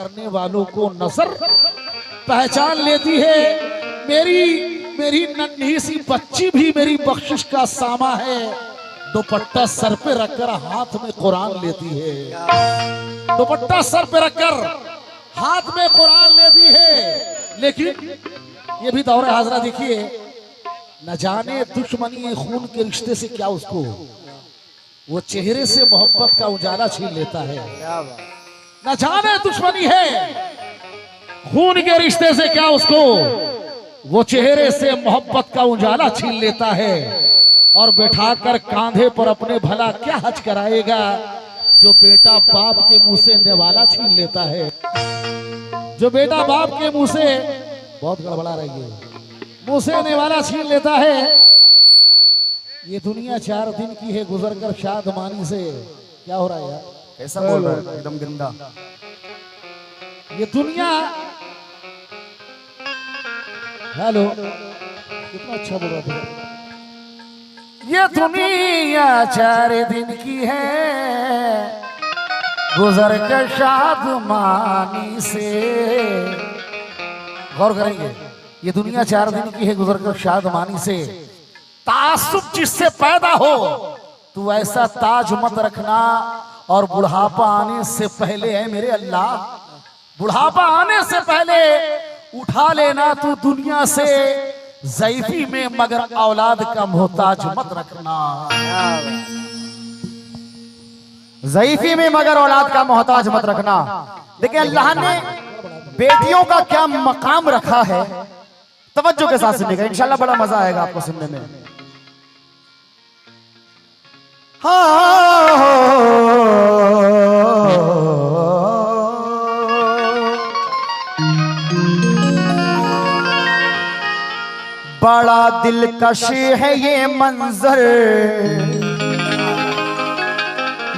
करने वालों को नजर पहचान लेती है। मेरी नन्ही सी बच्ची भी मेरी बख्शिश का सामा है। दुपट्टा सर पे रखकर हाथ में कुरान लेती है। दुपट्टा सर पे रखकर हाथ में कुरान लेती है। लेकिन ये भी दौरे हाजरा देखिए, न जाने दुश्मनी खून के रिश्ते से क्या उसको वो चेहरे से मोहब्बत का उजाला छीन लेता है। न जाने दुश्मनी है खून के रिश्ते से क्या उसको वो चेहरे से मोहब्बत का उजाला छीन लेता है। और बैठाकर कांधे पर अपने भला क्या हज कराएगा जो बेटा बाप के मुंह से निवाला छीन लेता है। जो बेटा बाप के मुंह से बहुत गड़बड़ा रही है, मुंह से निवाला छीन लेता है। ये दुनिया 4 दिन की है, गुजर कर शादमानी से क्या हो रहा है यार? कैसा बोल रहा है एकदम गंदा। ये दुनिया, हेलो कितना अच्छा बोल रहा था। ये दुनिया 4 दिन की है, गुजर कर शादमानी से। गौर करेंगे, ये दुनिया 4 दिन की है, गुजर कर शादमानी से। तासुब जिससे पैदा हो तू ऐसा ताज मत रखना। और बुढ़ापा आने से पहले है मेरे अल्लाह, बुढ़ापा आने से पहले उठा लेना तू दुनिया से। ज़ईफी में मगर औलाद का मोहताज मत रखना। ज़ईफी में मगर औलाद का मोहताज मत रखना। देखिए अल्लाह ने बेटियों का क्या मकाम रखा है, तवज्जो के साथ सुनिएगा, इंशाल्लाह बड़ा मजा आएगा आपको सुनने में। बड़ा दिलकश है ये मंजर,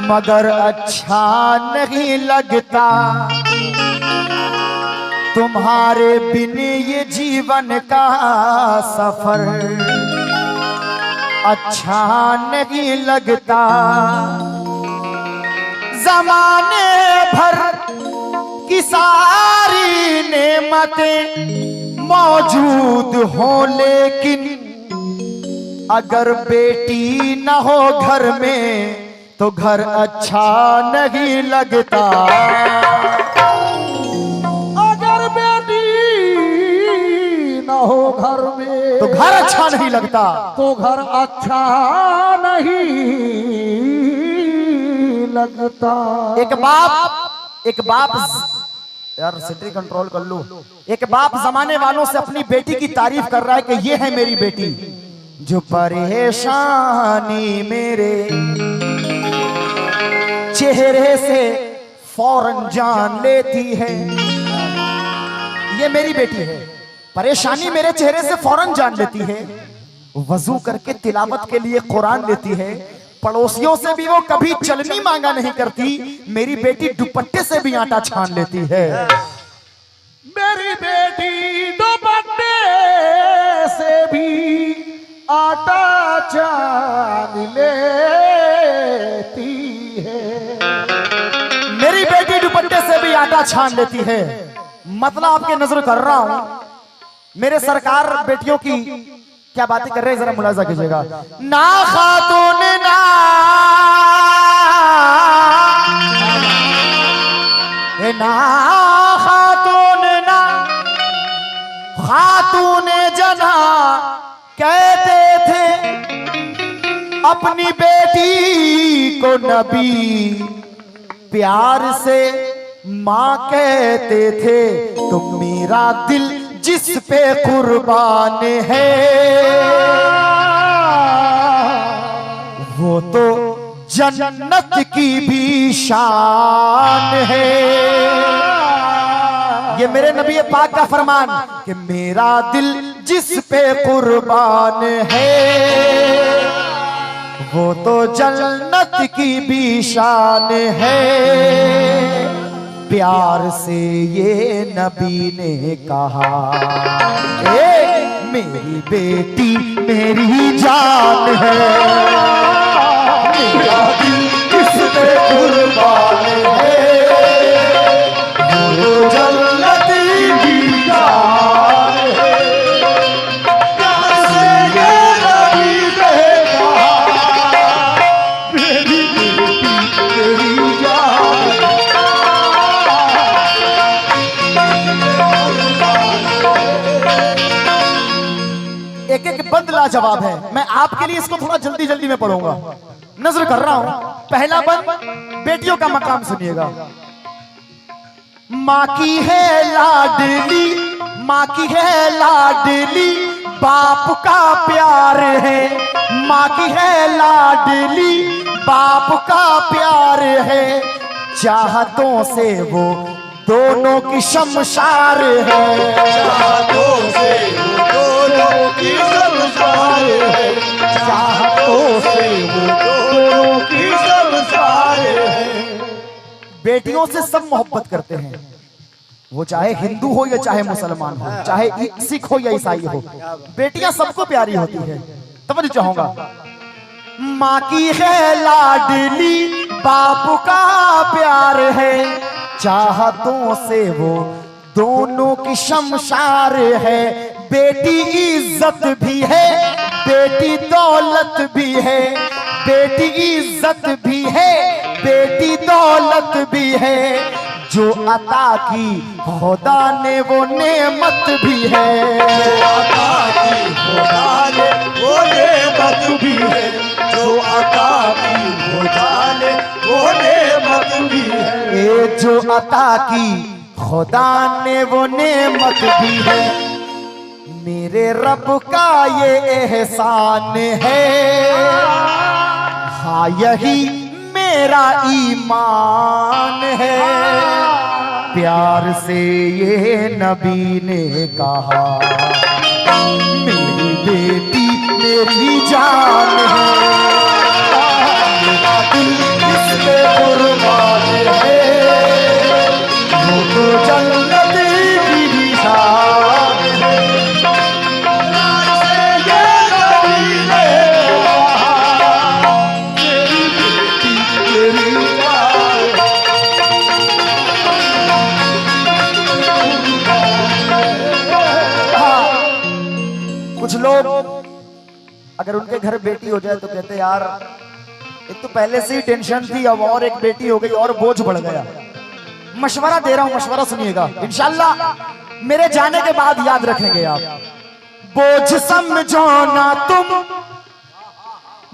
मगर अच्छा नहीं लगता। तुम्हारे बिन ये जीवन का सफर अच्छा नहीं लगता। ज़माने भर की सारी नेमतें मौजूद हो, लेकिन अगर बेटी न हो घर में तो घर अच्छा नहीं लगता। अगर बेटी न हो घर में तो घर अच्छा नहीं लगता, तो घर अच्छा नहीं लगता। एक बाप यार सिटी कंट्रोल कर लो। एक बाप जमाने वालों से अपनी बेटी की तारीफ कर रहा है कि ये है मेरी बेटी, जो परेशानी मेरे चेहरे से फौरन जान लेती है। ये मेरी बेटी है, परेशानी मेरे चेहरे से फौरन जान लेती है। वजू करके तिलावत के लिए कुरान लेती है। पड़ोसियों से भी वो कभी चलनी मांगा नहीं करती। मेरी बेटी दुपट्टे से भी आटा छान लेती है। मेरी बेटी दुपट्टे से भी आटा छान लेती है। मेरी बेटी दुपट्टे से भी आटा छान लेती है। मतलब आपके नजर कर रहा हूं, मेरे सरकार बेटियों की क्या बातें कर रहे हैं, जरा मुलाजा कीजिएगा। ना खातून ना, ना खातून ना, खातून जना कहते थे अपनी बेटी को, नबी प्यार से माँ कहते थे। तुम मेरा दिल जिस पे कुर्बान है, वो तो जन्नत की भी शान है। ये मेरे नबी पाक का फरमान कि मेरा दिल जिस पे कुर्बान है, वो तो जन्नत की भी शान है। प्यार से ये नबी ने कहा, मेरी बेटी मेरी जान है, मेरा दिल किस पे कुर्बान है। एक बंद लाजवाब है। मैं आपके लिए इसको थोड़ा जल्दी जल्दी में पढ़ूंगा, नजर कर रहा हूं। पहला बंद बेटियों का मकाम सुनिएगा। माँ की है लाडली, माँ की है लाडली, बाप का प्यार है। माँ की है लाडली, बाप का प्यार है। चाहतों से वो दोनों की शमशार है। चाहतों से वो दोनों की शमशार है। चाहतों से वो दोनों की शमशार है। बेटियों से सब मोहब्बत करते हैं, वो चाहे हिंदू हो या चाहे मुसलमान हो, चाहे सिख हो या ईसाई हो, बेटियां सबको प्यारी होती है। तवज्जो चाहूंगा। माँ की है लाडली, बाप का प्यार है। चाहतों से वो दोनों की शमशार है। बेटी इज्जत भी है, बेटी दौलत भी है। बेटी इज्जत भी है, बेटी दौलत भी है। जो अता की खुदा ने वो नेमत भी है। जो अता की खुदा ने वो नेमत भी है। जो अता की खुदा ने वो नेमत भी है। ए जो अता की खुदा ने वो नेमत भी है। मेरे रब का ये एहसान है। हाँ यही मेरा ईमान है। प्यार से ये नबी ने कहा, मेरी बेटी मेरी जान है। मेरा दिल इस पे कुर्बान है। वो तो जन्नत की निशान है। प्यार से ये नबी ने कहा, मेरी बेटी मेरी जान है। कुछ लोग अगर उनके घर बेटी हो जाए तो कहते यार एक तो पहले से ही टेंशन थी, अब और एक बेटी हो गई और बोझ बढ़ गया। मशवरा दे रहा हूं, मशवरा सुनिएगा, इंशाल्लाह मेरे जाने के बाद याद रखेंगे आप। बोझ समझो ना तुम,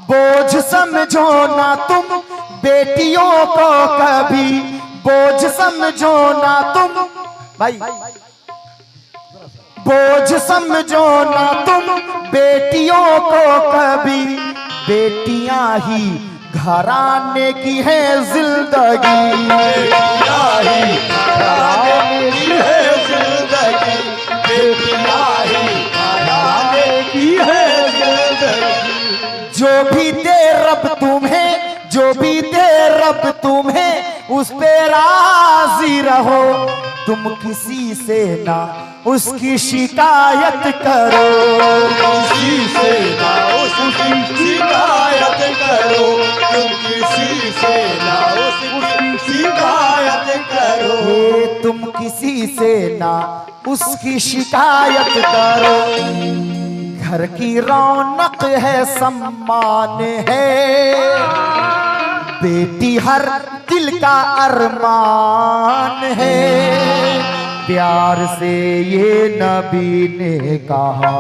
बोझ समझो ना तुम बेटियों को कभी। बोझ समझो ना तुम भाई, बोझ समझो ना तुम बेटियों को कभी। बेटियां ही घराने की है जिंदगी। बेटियां ही घराने की है जिंदगी। बेटियां ही घराने की है जिंदगी। जो भी दे रब तुम्हें, जो भी दे रब तुम्हें, उस पे राजी रहो। तुम किसी से ना उसकी शिकायत करो। किसी से ना उसकी शिकायत करो। तुम किसी से ना उसकी शिकायत करो। हे तुम किसी से ना उसकी शिकायत करो। घर की रौनक है, सम्मान है। बेटी हर दिल का अरमान है। प्यार से ये नबी ने कहा,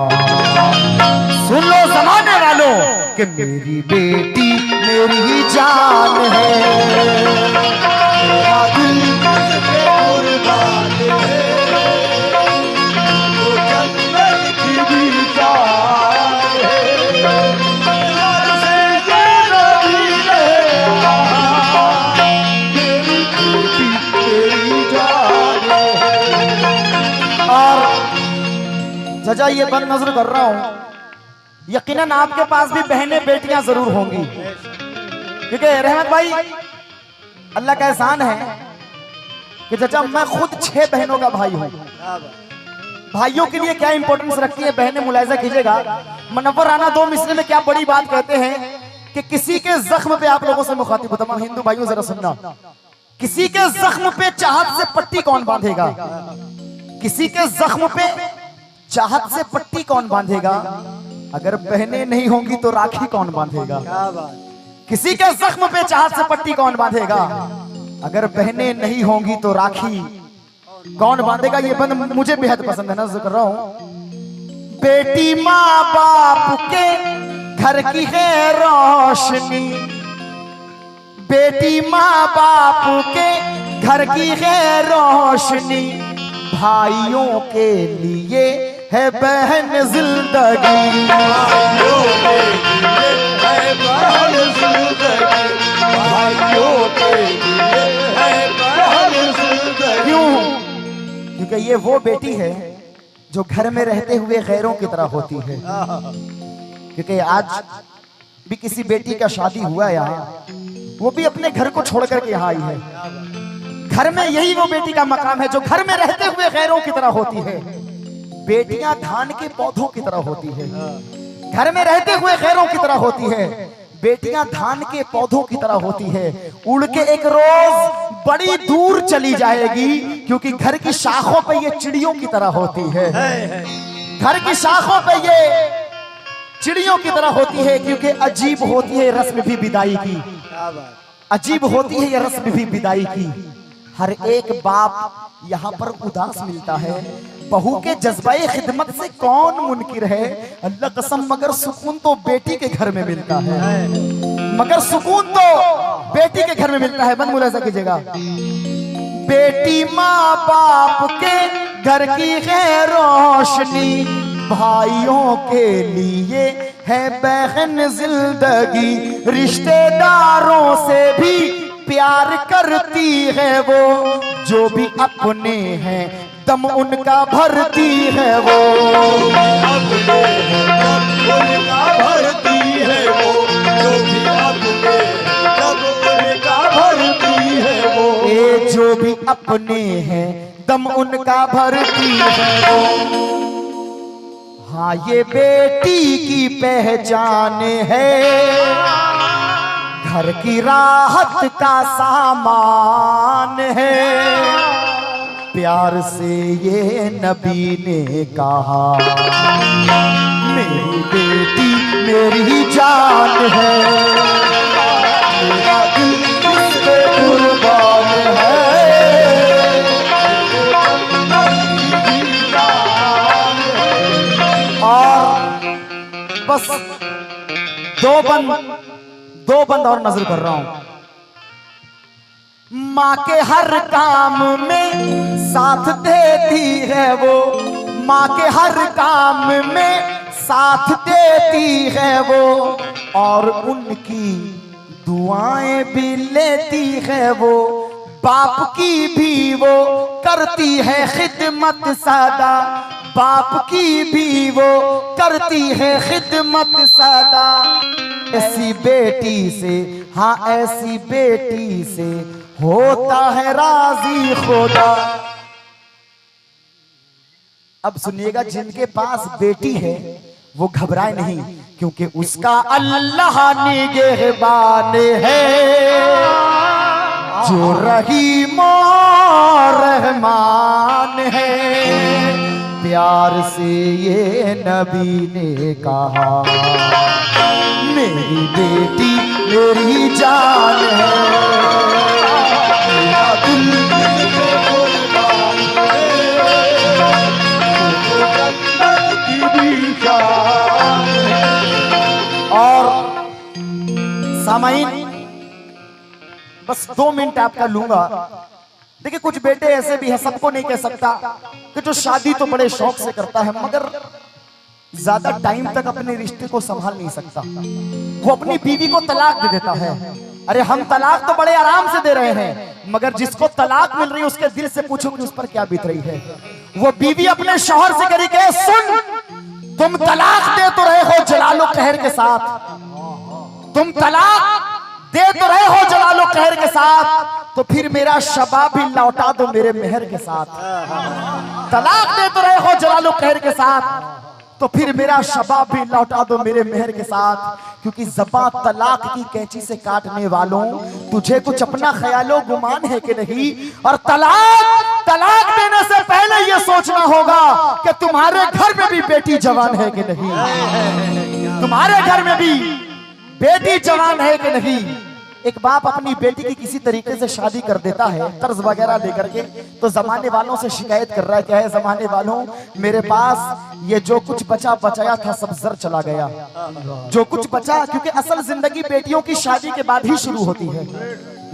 सुन लो जमाने वालों कि मेरी बेटी मेरी जान है। मेरा दिल इस पे कुर्बान है। वो जन्नत की भी जान है। प्यार से ये नबी ने कहा, मेरी बेटी मेरी जान है। और जजा ये बंद नजर कर रहा हूं, यकीनन आपके पास भी बहनें बेटियां जरूर होंगी, क्योंकि रहमत भाई अल्लाह का एहसान है कि जजा मैं खुद 6 बहनों का भाई हूं। भाइयों के लिए क्या इंपॉर्टेंस रखती है बहनें, मुलाहिजा कीजिएगा। मुनव्वर राना 2 मिसरे में क्या बड़ी बात कहते हैं कि किसी के जख्म पे, आप लोगों से मुखातिब हूं, तमाम हिंदू भाइयों जरा सुनना, किसी के जख्म पे चाहत से पट्टी कौन बांधेगा? किसी के जख्म पे चाहत से पट्टी कौन बांधेगा? अगर बहनें नहीं होंगी तो राखी कौन बांधेगा? किसी के जख्म पे चाहत से पट्टी कौन बांधेगा? अगर बहनें नहीं होंगी तो राखी कौन बांधेगा? ये बंद मुझे बेहद पसंद है, नज़र कर रहा हूं। बेटी माँ बाप के घर की है रोशनी, बेटी माँ बाप के घर की है रोशनी, भाइयों के लिए है बहन जिंदगी, भाइयों के लिए है बहन जिंदगी, भाइयों के लिए है बहन जिंदगी। क्यों? क्योंकि ये वो बेटी है जो घर में रहते हुए गैरों की तरह होती है। क्योंकि आज भी किसी बेटी का शादी हुआ यहाँ, वो भी अपने घर को छोड़ करके यहाँ आई है। घर में यही वो बेटी का मकाम है जो घर में रहते हुए गैरों की तरह होती है। बेटियां धान के पौधों की तरह होती है, घर में रहते हुए गैरों की तरह होती है। बेटियां धान के पौधों की तरह होती है, उड़ के एक रोज बड़ी दूर चली जाएगी, क्योंकि घर की शाखों पे ये चिड़ियों की तरह होती है। घर की शाखों पे ये चिड़ियों की तरह होती है, क्योंकि अजीब होती है रस्म भी विदाई की, अजीब होती है ये रस्म भी विदाई की। हर एक बाप यहाँ पर उदास मिलता है, बहू के जज्बाए खिदमत से कौन मुनकिर है। अल्लाह कसम, मगर सुकून तो बेटी के घर में मिलता है, मगर सुकून तो बेटी के घर में मिलता है। बंद मुलाजा कीजिएगा। बेटी माँ बाप के घर की है रोशनी, भाइयों के लिए है बहन जिंदगी, रिश्तेदारों से भी प्यार करती है वो, जो भी अपने हैं दम उनका भरती है वो, अपने दम उनका भरती है वो, जो भी अपने दम उनका भरती है वो, ये जो भी अपने हैं दम उनका भरती है वो। हाँ, ये बेटी की पहचान है, घर की राहत का सामान है। प्यार से ये नबी ने कहा, मेरी बेटी मेरी जान है, मेरा दिल इस पे कुर्बान है। और बस दो बंद और नजर कर रहा हूं। माँ के हर काम में साथ देती है वो, माँ के हर काम में साथ देती है वो, और उनकी दुआएं भी लेती है वो। बाप की भी वो करती है खिदमत सदा, बाप की भी वो करती है खिदमत सदा। ऐसी बेटी से, हाँ ऐसी बेटी से होता है राजी खुदा। अब सुनिएगा, जिनके पास बेटी है वो घबराए नहीं, क्योंकि उसका अल्लाह निगहबान है, जो रहीम और रहमान है। प्यार से ये नबी ने कहा, मेरी बेटी मेरी जान है, मेरा दिल इसके कुर्बान है, तो जन्नत की भी जान है। और सामाइन बस 2 मिनट आपका लूंगा। देखिए, कुछ बेटे ऐसे भी हैं, सबको नहीं कह सकता, कि जो शादी तो बड़े शौक से करता है, मगर ज्यादा टाइम तक अपने रिश्ते को संभाल नहीं सकता। वो अपनी बीवी को तलाक दे देता है। अरे हम तलाक तो बड़े आराम से दे रहे हैं, मगर जिसको तलाक मिल रही है उसके दिल से पूछो कि उस पर क्या बीत रही है। वो बीवी अपने शौहर से करी के, सुन, तुम तलाक दे तो रहे हो जलालो कहर के साथ, तुम तलाक दे तो रहे हो जलालो कहर के साथ, तो फिर मेरा शबाब भी लौटा दो मेरे मेहर के साथ। तलाक दे तो रहे हो जलालो कहर के साथ, तो फिर मेरा शबाब भी लौटा दो मेरे मेहर के साथ। क्योंकि ज़बां तलाक की कैंची से काटने वालों, तुझे कुछ अपना ख्यालो गुमान है कि नहीं। और तलाक देने से पहले ये सोचना होगा कि तुम्हारे घर में भी बेटी जवान है कि नहीं, तुम्हारे घर में भी बेटी जवान है कि नहीं। एक बाप अपनी बेटी की किसी तरीके से शादी कर देता है कर्ज वगैरह लेकर के, तो जमाने वालों से शिकायत कर रहा है, क्या है जमाने वालों, मेरे पास ये जो कुछ बचा बचाया था सब जर चला गया। जो कुछ बचा, क्योंकि असल जिंदगी बेटियों की शादी के बाद ही शुरू होती है।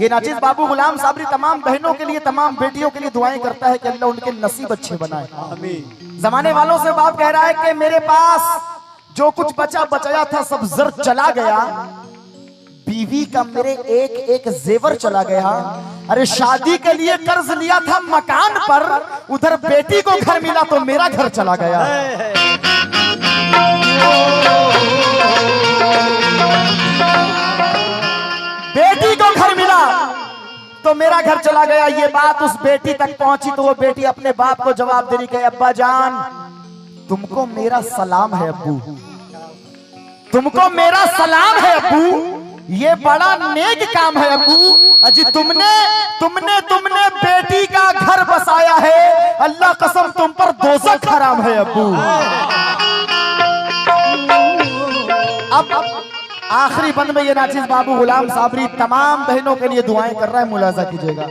ये नाजिज बाबू गुलाम साबरी तमाम बहनों के लिए, तमाम बेटियों के लिए दुआएं करता है कि अल्लाह उनके नसीब अच्छे बनाए। जमाने वालों से बाप कह रहा है कि मेरे पास जो कुछ बचा बचाया था सब जर चला गया, बीवी का मेरे एक एक जेवर चला गया। अरे शादी के लिए कर्ज लिया था मकान पर, उधर बेटी को घर मिला तो मेरा घर चला गया। बेटी को घर मिला तो मेरा घर चला गया। ये बात उस बेटी तक पहुंची तो वो बेटी अपने बाप को जवाब दे रही है, अब्बा जान तुमको मेरा सलाम है अब्बू, तुमको मेरा सलाम है अब्बू, ये बड़ा नेक काम है अब्बू। अजी तुमने बेटी का घर बसाया है, अल्लाह कसम तुम पर दोज़ख हराम है अब्बू। अब आखिरी बंद में ये नाचिज बाबू गुलाम साबरी तमाम बहनों के लिए दुआएं कर रहा है, मुलाजा कीजिएगा।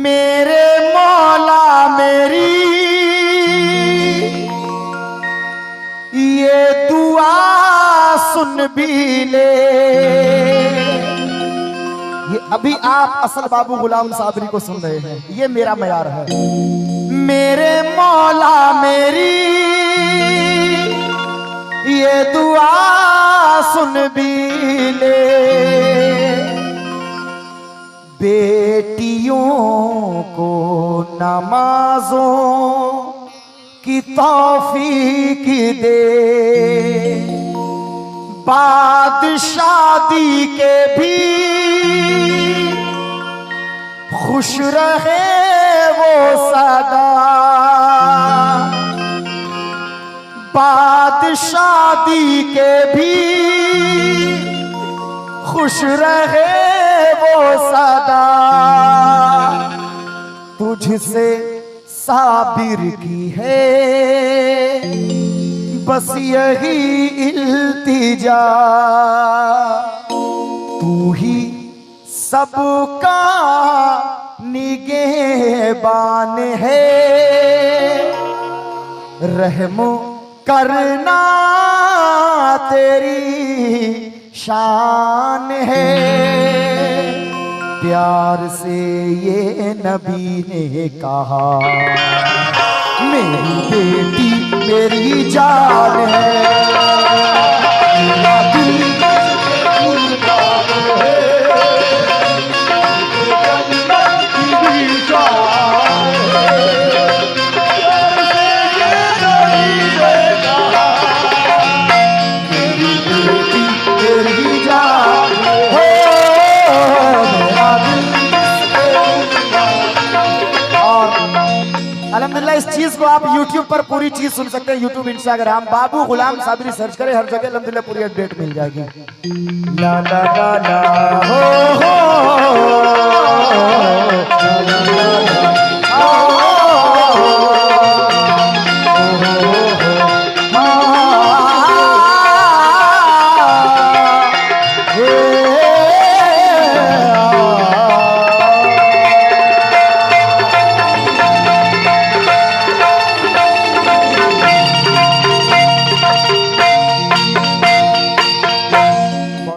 मेरे मौला मेरी ये दुआ सुन भी ले। ये अभी आप असल बाबू गुलाम साबरी को सुन रहे हैं, ये मेरा मयार है। मेरे मौला मेरी ये दुआ सुन भी ले, बेटियों को नमाजों की तौफीक दे, बाद शादी के भी खुश रहे वो सदा, बाद शादी के भी खुश रहे वो सदा। तुझसे साबिर की है बस यही इल्तिजा, तू ही सबका निगहबान है, रहम करना तेरी शान है। प्यार से ये नबी ने कहा मेरी बेटी मेरी जान है, मेरा दिल अल्हम्दुलिल्लाह इस चीज को आप YouTube पर पूरी चीज सुन सकते हैं। YouTube, इंस्टाग्राम बाबू गुलाम साबरी सर्च करें, हर जगह अल्हम्दुलिल्लाह पूरी अपडेट मिल जाएगी। ला ला ला ला हो